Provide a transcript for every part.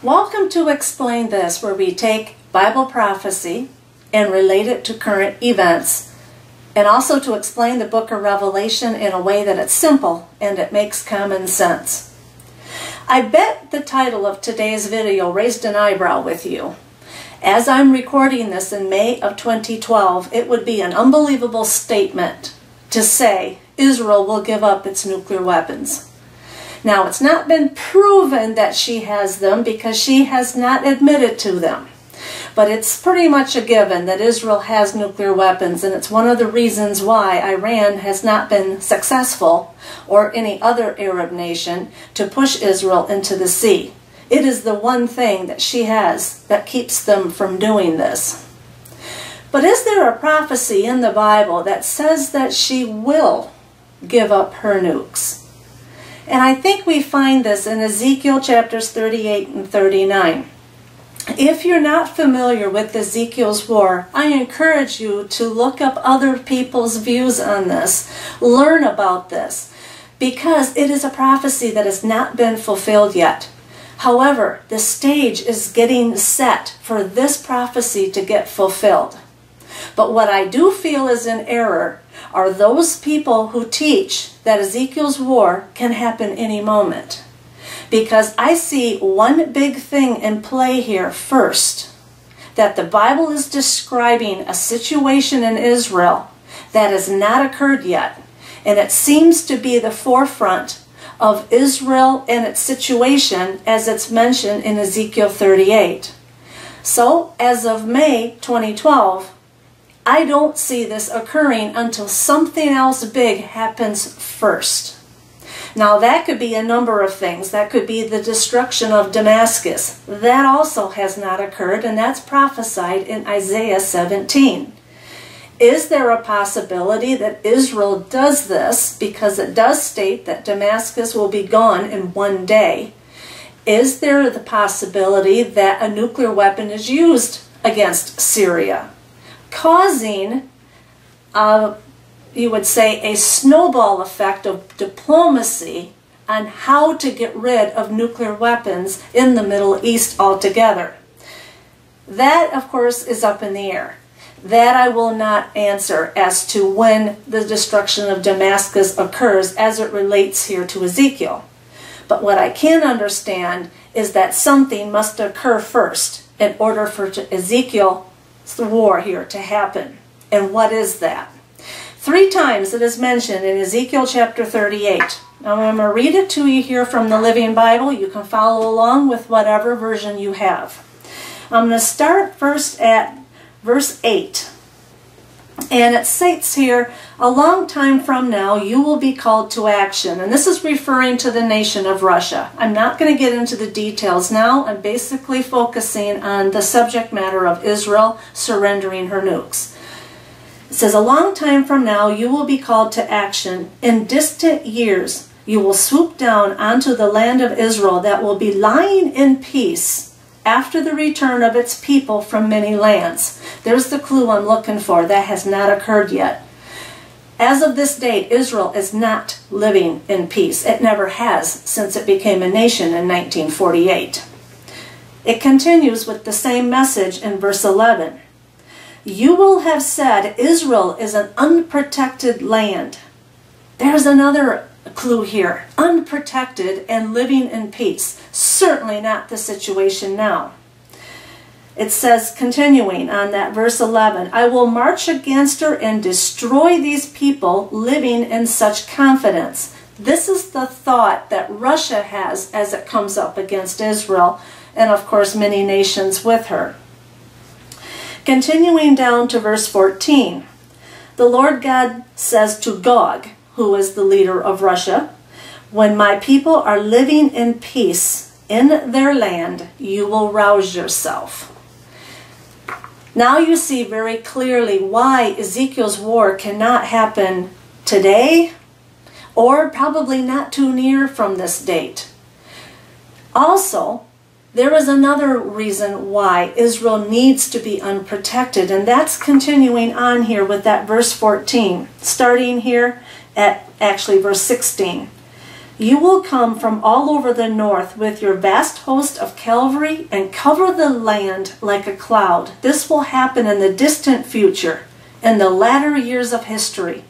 Welcome to Explain This, where we take Bible prophecy and relate it to current events, and also to explain the book of Revelation in a way that it's simple and it makes common sense. I bet the title of today's video raised an eyebrow with you. As I'm recording this in May of 2012, it would be an unbelievable statement to say Israel will give up its nuclear weapons. Now, it's not been proven that she has them because she has not admitted to them. But it's pretty much a given that Israel has nuclear weapons, and it's one of the reasons why Iran has not been successful, or any other Arab nation, to push Israel into the sea. It is the one thing that she has that keeps them from doing this. But is there a prophecy in the Bible that says that she will give up her nukes? And I think we find this in Ezekiel chapters 38 and 39. If you're not familiar with Ezekiel's war, I encourage you to look up other people's views on this. Learn about this, because it is a prophecy that has not been fulfilled yet. However, the stage is getting set for this prophecy to get fulfilled. But what I do feel is in error are those people who teach that Ezekiel's war can happen any moment. Because I see one big thing in play here first, that the Bible is describing a situation in Israel that has not occurred yet, and it seems to be the forefront of Israel and its situation as it's mentioned in Ezekiel 38. So, as of May 2012, I don't see this occurring until something else big happens first. Now, that could be a number of things. That could be the destruction of Damascus. That also has not occurred, and that's prophesied in Isaiah 17. Is there a possibility that Israel does this, because it does state that Damascus will be gone in one day? Is there the possibility that a nuclear weapon is used against Syria, causing, you would say, a snowball effect of diplomacy on how to get rid of nuclear weapons in the Middle East altogether? That, of course, is up in the air. That I will not answer as to when the destruction of Damascus occurs as it relates here to Ezekiel. But what I can understand is that something must occur first in order for Ezekiel's war here to happen. And what is that? 3 times it is mentioned in Ezekiel chapter 38. Now I'm going to read it to you here from the Living Bible. You can follow along with whatever version you have. I'm going to start first at verse 8. And it states here, "A long time from now you will be called to action." And this is referring to the nation of Russia. I'm not going to get into the details now. I'm basically focusing on the subject matter of Israel surrendering her nukes. It says, "A long time from now you will be called to action. In distant years you will swoop down onto the land of Israel that will be lying in peace after the return of its people from many lands." There's the clue I'm looking for. That has not occurred yet. As of this date, Israel is not living in peace. It never has since it became a nation in 1948. It continues with the same message in verse 11. "You will have said, Israel is an unprotected land." There's another clue here. Unprotected and living in peace. Certainly not the situation now. It says, continuing on that verse 11, "I will march against her and destroy these people living in such confidence." This is the thought that Russia has as it comes up against Israel, and of course many nations with her. Continuing down to verse 14, the Lord God says to Gog, who is the leader of Russia, "When my people are living in peace in their land, you will rouse yourself." Now you see very clearly why Ezekiel's war cannot happen today, or probably not too near from this date. Also, there is another reason why Israel needs to be unprotected, and that's continuing on here with that verse 14, starting here at actually verse 16. You will come from all over the north with your vast host of cavalry and cover the land like a cloud. This will happen in the distant future, in the latter years of history.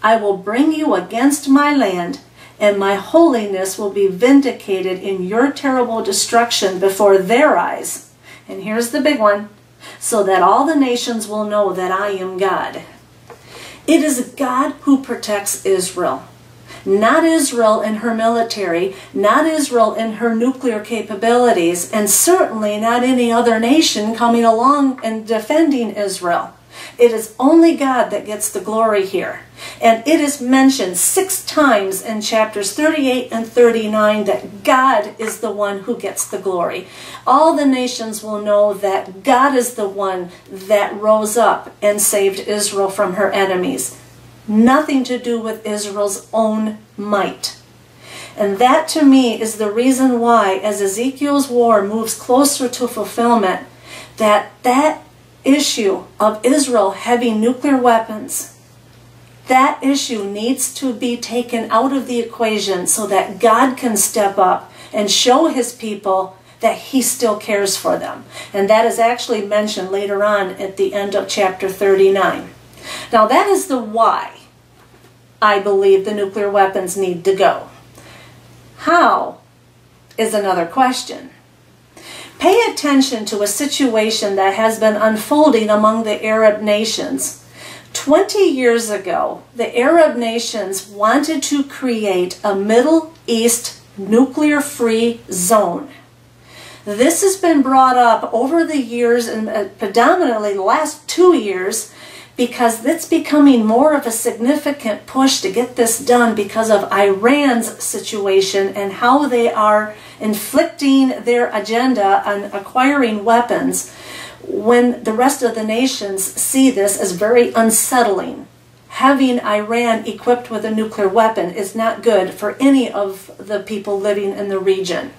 I will bring you against my land, and my holiness will be vindicated in your terrible destruction before their eyes. And here's the big one, so that all the nations will know that I am God. It is God who protects Israel. Not Israel and her military, not Israel and her nuclear capabilities, and certainly not any other nation coming along and defending Israel. It is only God that gets the glory here. And it is mentioned 6 times in chapters 38 and 39 that God is the one who gets the glory. All the nations will know that God is the one that rose up and saved Israel from her enemies. Nothing to do with Israel's own might. And that to me is the reason why, as Ezekiel's war moves closer to fulfillment, that issue of Israel having nuclear weapons, that issue needs to be taken out of the equation so that God can step up and show his people that he still cares for them. And that is actually mentioned later on at the end of chapter 39. Now that is the why I believe the nuclear weapons need to go. How is another question. Pay attention to a situation that has been unfolding among the Arab nations. 20 years ago, the Arab nations wanted to create a Middle East nuclear-free zone. This has been brought up over the years, and predominantly the last 2 years, because it's becoming more of a significant push to get this done because of Iran's situation and how they are inflicting their agenda on acquiring weapons, when the rest of the nations see this as very unsettling. Having Iran equipped with a nuclear weapon is not good for any of the people living in the region.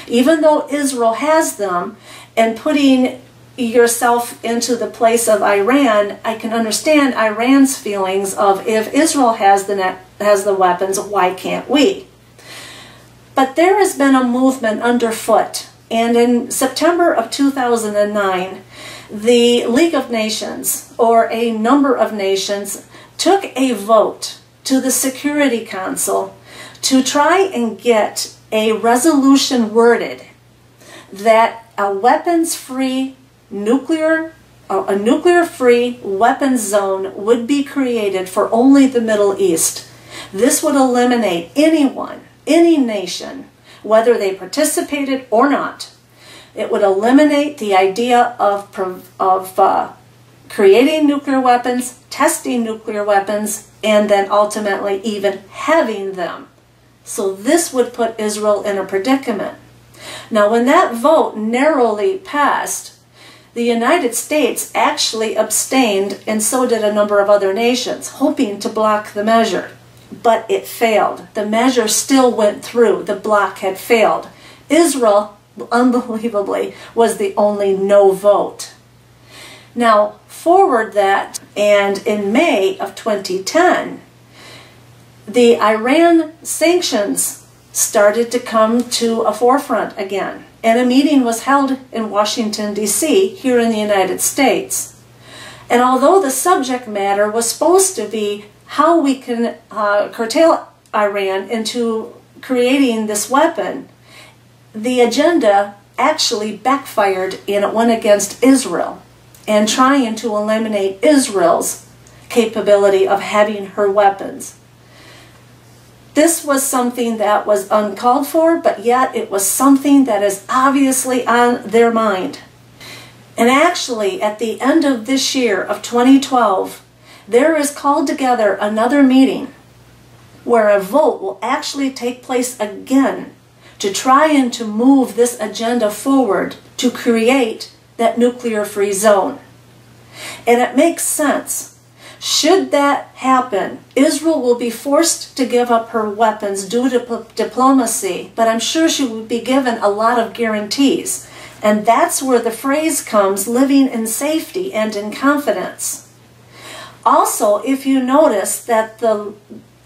Even though Israel has them, and putting yourself into the place of Iran, I can understand Iran's feelings of, if Israel has the weapons, why can't we? But there has been a movement underfoot, and in September of 2009, the League of Nations, or a number of nations, took a vote to the Security Council to try and get a resolution worded that a weapons-free a nuclear-free weapons zone would be created for only the Middle East. This would eliminate anyone, any nation, whether they participated or not. It would eliminate the idea of creating nuclear weapons, testing nuclear weapons, and then ultimately even having them. So this would put Israel in a predicament. Now, when that vote narrowly passed, the United States actually abstained, and so did a number of other nations, hoping to block the measure. But it failed. The measure still went through. The block had failed. Israel, unbelievably, was the only no vote. Now, forward that, and in May of 2010, the Iran sanctions started to come to a forefront again. And a meeting was held in Washington, D.C., here in the United States. And although the subject matter was supposed to be how we can curtail Iran into creating this weapon, the agenda actually backfired, and it went against Israel and trying to eliminate Israel's capability of having her weapons. This was something that was uncalled for, but yet it was something that is obviously on their mind. And actually, at the end of this year of 2012, there is called together another meeting where a vote will actually take place again to try and to move this agenda forward to create that nuclear-free zone. And it makes sense. Should that happen, Israel will be forced to give up her weapons due to diplomacy, but I'm sure she will be given a lot of guarantees. And that's where the phrase comes, living in safety and in confidence. Also, if you notice that the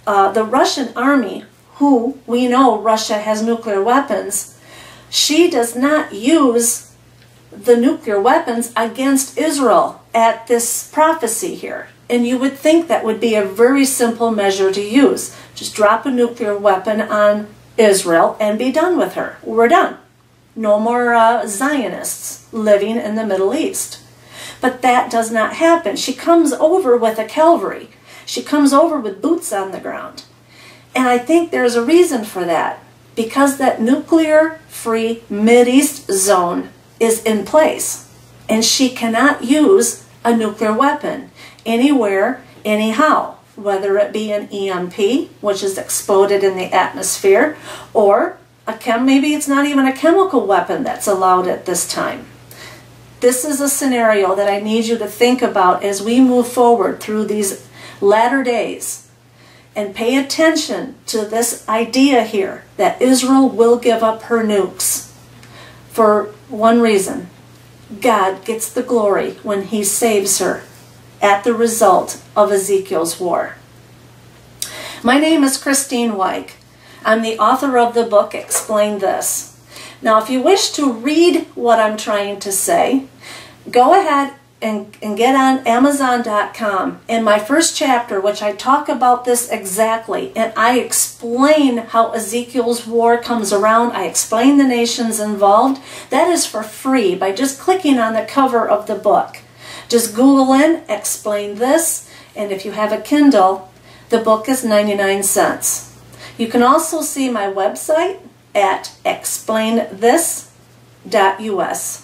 Russian army, who we know Russia has nuclear weapons, she does not use the nuclear weapons against Israel at this prophecy here. And you would think that would be a very simple measure to use. Just drop a nuclear weapon on Israel and be done with her. We're done. No more Zionists living in the Middle East. But that does not happen. She comes over with a cavalry. She comes over with boots on the ground. And I think there's a reason for that. Because that nuclear-free Mideast zone is in place. And she cannot use a nuclear weapon anywhere, anyhow. Whether it be an EMP, which is exploded in the atmosphere, or maybe it's not even a chemical weapon that's allowed at this time. This is a scenario that I need you to think about as we move forward through these latter days. And pay attention to this idea here that Israel will give up her nukes for one reason. God gets the glory when he saves her at the result of Ezekiel's war. My name is Christine Weick. I'm the author of the book Explain This. Now, if you wish to read what I'm trying to say, go ahead and get on Amazon.com. In my first chapter, which I talk about this exactly, and I explain how Ezekiel's war comes around, I explain the nations involved. That is for free by just clicking on the cover of the book. Just Google in, Explain This, and if you have a Kindle, the book is 99 cents. You can also see my website at explainthis.us.